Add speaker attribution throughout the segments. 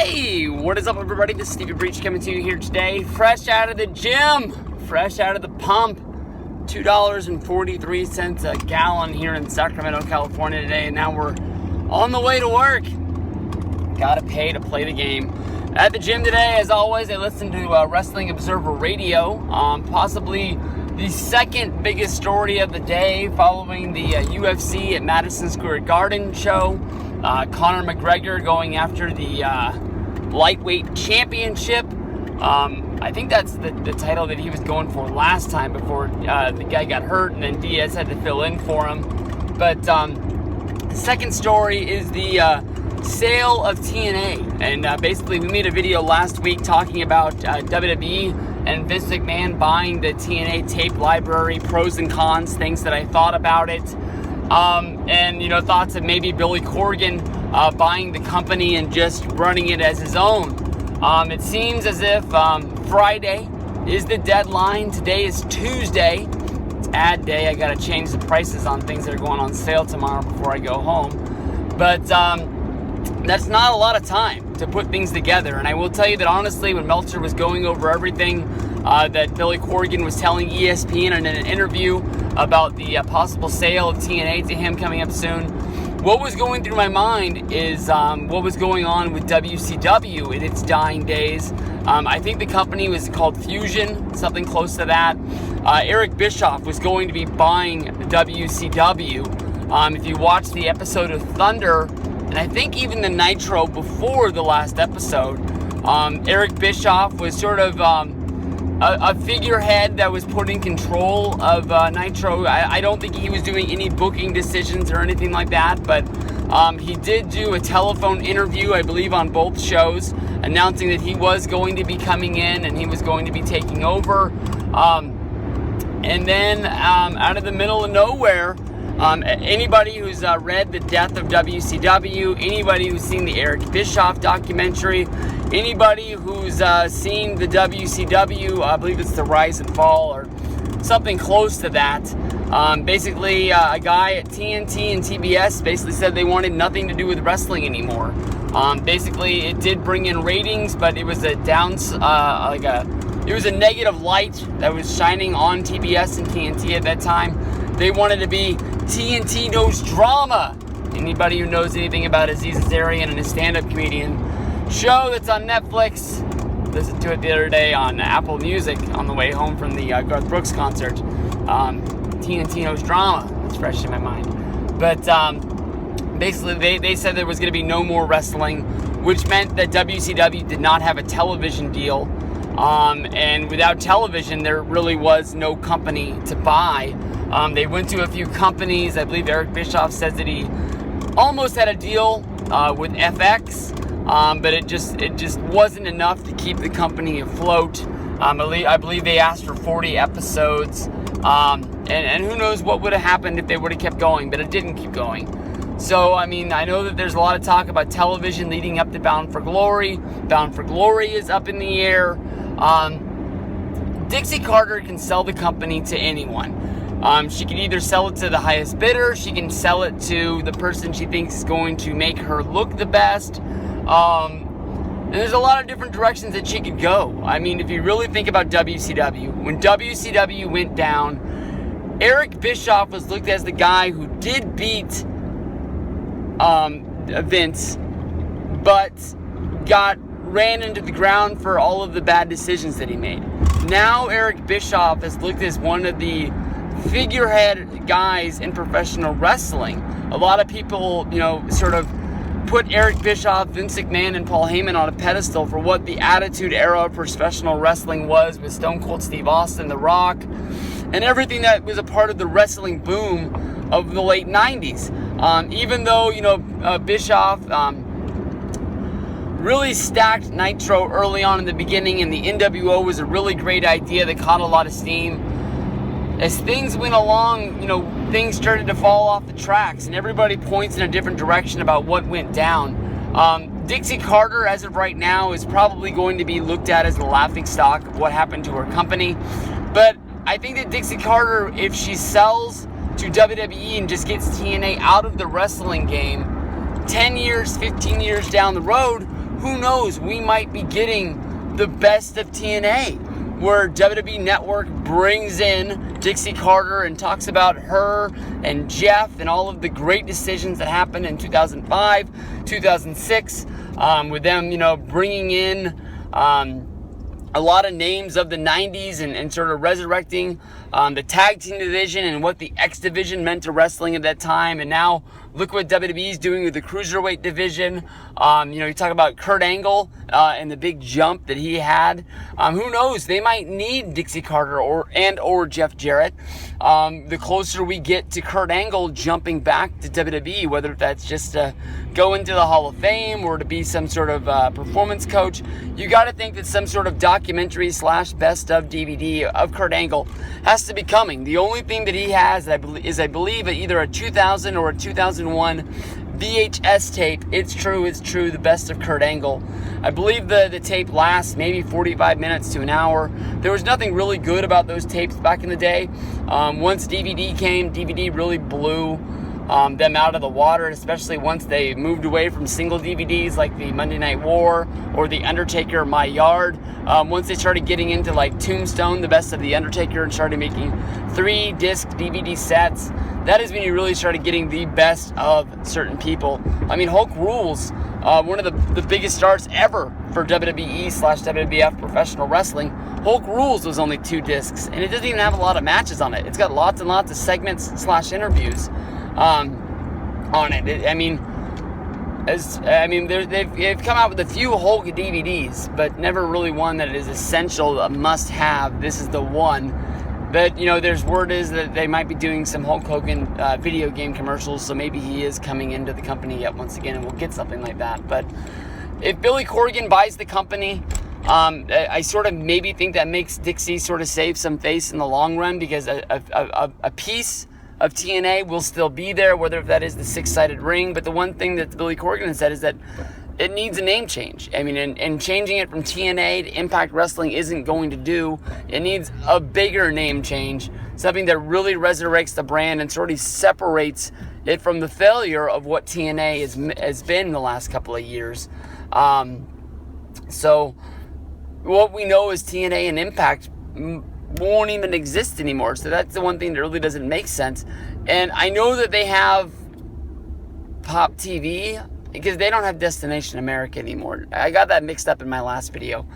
Speaker 1: Hey, what is up everybody? This is Stevie Breach coming to you here today, fresh out of the gym, fresh out of the pump. $2.43 a gallon here in Sacramento, California today, and now we're on the way to work. Gotta pay to play the game. At the gym today, as always, I listened to Wrestling Observer Radio, possibly the second biggest story of the day following the UFC at Madison Square Garden show. Conor McGregor going after the lightweight championship. I think that's the title that he was going for last time before the guy got hurt and then Diaz had to fill in for him. But the second story is the sale of TNA. And basically we made a video last week talking about WWE and Vince McMahon buying the TNA tape library, pros and cons, things that I thought about it. And, thoughts of maybe Billy Corgan buying the company and just running it as his own. It seems as if Friday is the deadline. Today is Tuesday. It's ad day. I got to change the prices on things that are going on sale tomorrow before I go home. But that's not a lot of time to put things together. And I will tell you that honestly, when Meltzer was going over everything that Billy Corgan was telling ESPN in an interview about the possible sale of TNA to him coming up soon, what was going through my mind is what was going on with WCW in its dying days. I think the company was called Fusion, something close to that. Eric Bischoff was going to be buying WCW. If you watch the episode of Thunder, and I think even the Nitro before the last episode, Eric Bischoff was sort of a figurehead that was put in control of Nitro. I don't think he was doing any booking decisions or anything like that, but he did do a telephone interview, I believe, on both shows, announcing that he was going to be coming in and he was going to be taking over. And then out of the middle of nowhere, anybody who's read The Death of WCW, anybody who's seen the Eric Bischoff documentary, anybody who's seen the WCW, I believe it's The Rise and Fall or something close to that, basically a guy at TNT and TBS basically said they wanted nothing to do with wrestling anymore. Basically, it did bring in ratings, but it was a it was a negative light that was shining on TBS and TNT at that time. They wanted to be TNT knows drama. Anybody who knows anything about Aziz Ansarian and his stand-up comedian show that's on Netflix, listened to it the other day on Apple Music on the way home from the Garth Brooks concert. TNT knows drama. It's fresh in my mind. But basically they said there was going to be no more wrestling, which meant that WCW did not have a television deal. And without television, there really was no company to buy. They went to a few companies. I believe Eric Bischoff says that he almost had a deal with FX, but it just wasn't enough to keep the company afloat. I believe they asked for 40 episodes, and who knows what would have happened if they would have kept going, but it didn't keep going. So, I know that there's a lot of talk about television leading up to Bound for Glory. Bound for Glory is up in the air. Dixie Carter can sell the company to anyone. She can either sell it to the highest bidder, she can sell it to the person she thinks is going to make her look the best. And there's a lot of different directions that she could go. If you really think about WCW, when WCW went down, Eric Bischoff was looked at as the guy who did beat Vince, but ran into the ground for all of the bad decisions that he made. Now Eric Bischoff is looked as one of the figurehead guys in professional wrestling. A lot of people, sort of put Eric Bischoff, Vince McMahon, and Paul Heyman on a pedestal for what the Attitude Era of professional wrestling was with Stone Cold Steve Austin, The Rock, and everything that was a part of the wrestling boom of the late 90s. Even though, Bischoff really stacked Nitro early on in the beginning, and the NWO was a really great idea that caught a lot of steam. As things went along, things started to fall off the tracks, and everybody points in a different direction about what went down. Dixie Carter, as of right now, is probably going to be looked at as the laughingstock of what happened to her company. But I think that Dixie Carter, if she sells to WWE and just gets TNA out of the wrestling game, 10 years, 15 years down the road, who knows, we might be getting the best of TNA, where WWE Network brings in Dixie Carter and talks about her and Jeff and all of the great decisions that happened in 2005, 2006, with them, bringing in a lot of names of the 90s and sort of resurrecting the tag team division and what the X division meant to wrestling at that time. And now look what WWE is doing with the cruiserweight division. You talk about Kurt Angle and the big jump that he had. Who knows? They might need Dixie Carter or Jeff Jarrett. The closer we get to Kurt Angle jumping back to WWE, whether that's just to go into the Hall of Fame or to be some sort of performance coach, you got to think that some sort of documentary / best of DVD of Kurt Angle has to be coming. The only thing that he has, I believe, either a 2000 or a 2001 VHS tape. It's true, the best of Kurt Angle. I believe the tape lasts maybe 45 minutes to an hour. There was nothing really good about those tapes back in the day. Once DVD came, DVD really blew them out of the water, especially once they moved away from single DVDs like the Monday Night War or the Undertaker My Yard. Once they started getting into like Tombstone, the best of the Undertaker, and started making 3-disc DVD sets, that is when you really started getting the best of certain people. I mean, Hulk Rules, one of the biggest stars ever for WWE / WWF professional wrestling. Hulk Rules was only 2 discs, and it doesn't even have a lot of matches on it. It's got lots and lots of segments / interviews on it. They've come out with a few Hulk DVDs, but never really one that is essential, a must-have. This is the one. But, there's word is that they might be doing some Hulk Hogan video game commercials, so maybe he is coming into the company yet once again, and we'll get something like that. But if Billy Corgan buys the company, I sort of maybe think that makes Dixie sort of save some face in the long run, because a piece of TNA will still be there, whether if that is the 6-sided ring. But the one thing that Billy Corgan has said is that it needs a name change. I mean, and changing it from TNA to Impact Wrestling isn't going to do. It needs a bigger name change, something that really resurrects the brand and sort of separates it from the failure of what TNA has been in the last couple of years. So what we know is TNA and Impact won't even exist anymore. So that's the one thing that really doesn't make sense. And I know that they have Pop TV, because they don't have Destination America anymore. I got that mixed up in my last video.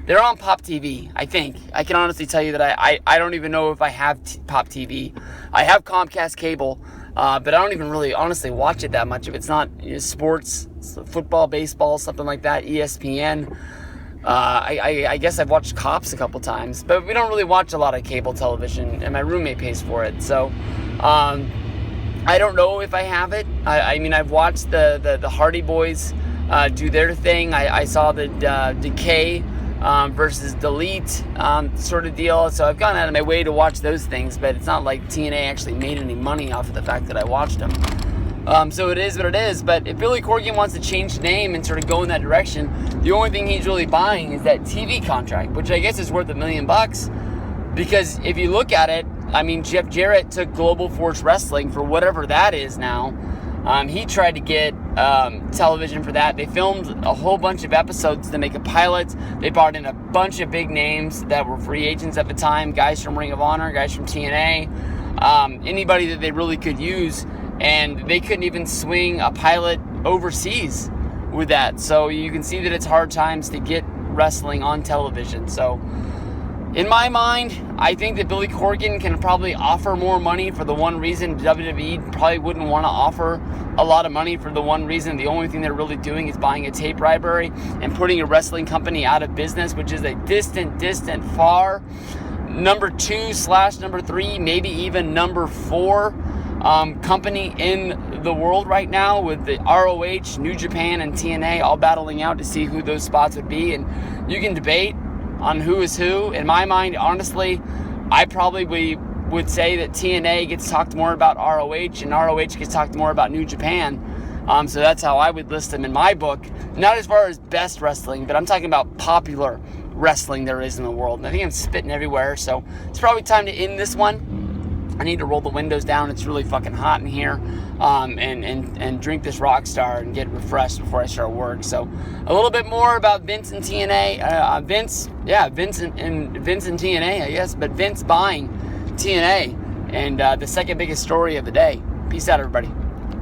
Speaker 1: They're on Pop TV, I think. I can honestly tell you that I don't even know if I have Pop TV. I have Comcast cable, but I don't even really honestly watch it that much. If it's not sports, football, baseball, something like that, ESPN. I guess I've watched Cops a couple times, but we don't really watch a lot of cable television, and my roommate pays for it. So I don't know if I have it. I mean, I've watched the Hardy Boys do their thing. I saw the Decay versus Delete sort of deal. So I've gone out of my way to watch those things, but it's not like TNA actually made any money off of the fact that I watched them. So it is what it is. But if Billy Corgan wants to change the name and sort of go in that direction, the only thing he's really buying is that TV contract, which I guess is worth $1 million. Because if you look at it, I mean, Jeff Jarrett took Global Force Wrestling for whatever that is now. He tried to get television for that. They filmed a whole bunch of episodes to make a pilot. They brought in a bunch of big names that were free agents at the time, guys from Ring of Honor, guys from TNA, anybody that they really could use, and they couldn't even swing a pilot overseas with that. So you can see that it's hard times to get wrestling on television. So in my mind, I think that Billy Corgan can probably offer more money for the one reason WWE probably wouldn't want to offer a lot of money for the one reason. The only thing they're really doing is buying a tape library and putting a wrestling company out of business, which is a distant, far number 2 / number 3, maybe even number 4 company in the world right now, with the ROH, New Japan, and TNA all battling out to see who those spots would be. And you can debate on who is who. In my mind, honestly, I probably would say that TNA gets talked more about ROH, and ROH gets talked more about New Japan. So that's how I would list them in my book. Not as far as best wrestling, but I'm talking about popular wrestling there is in the world. And I think I'm spitting everywhere, so it's probably time to end this one. I need to roll the windows down. It's really fucking hot in here, and drink this Rockstar and get refreshed before I start work. So a little bit more about Vince and TNA. Vince and TNA, I guess, but Vince buying TNA, and the second biggest story of the day. Peace out, everybody.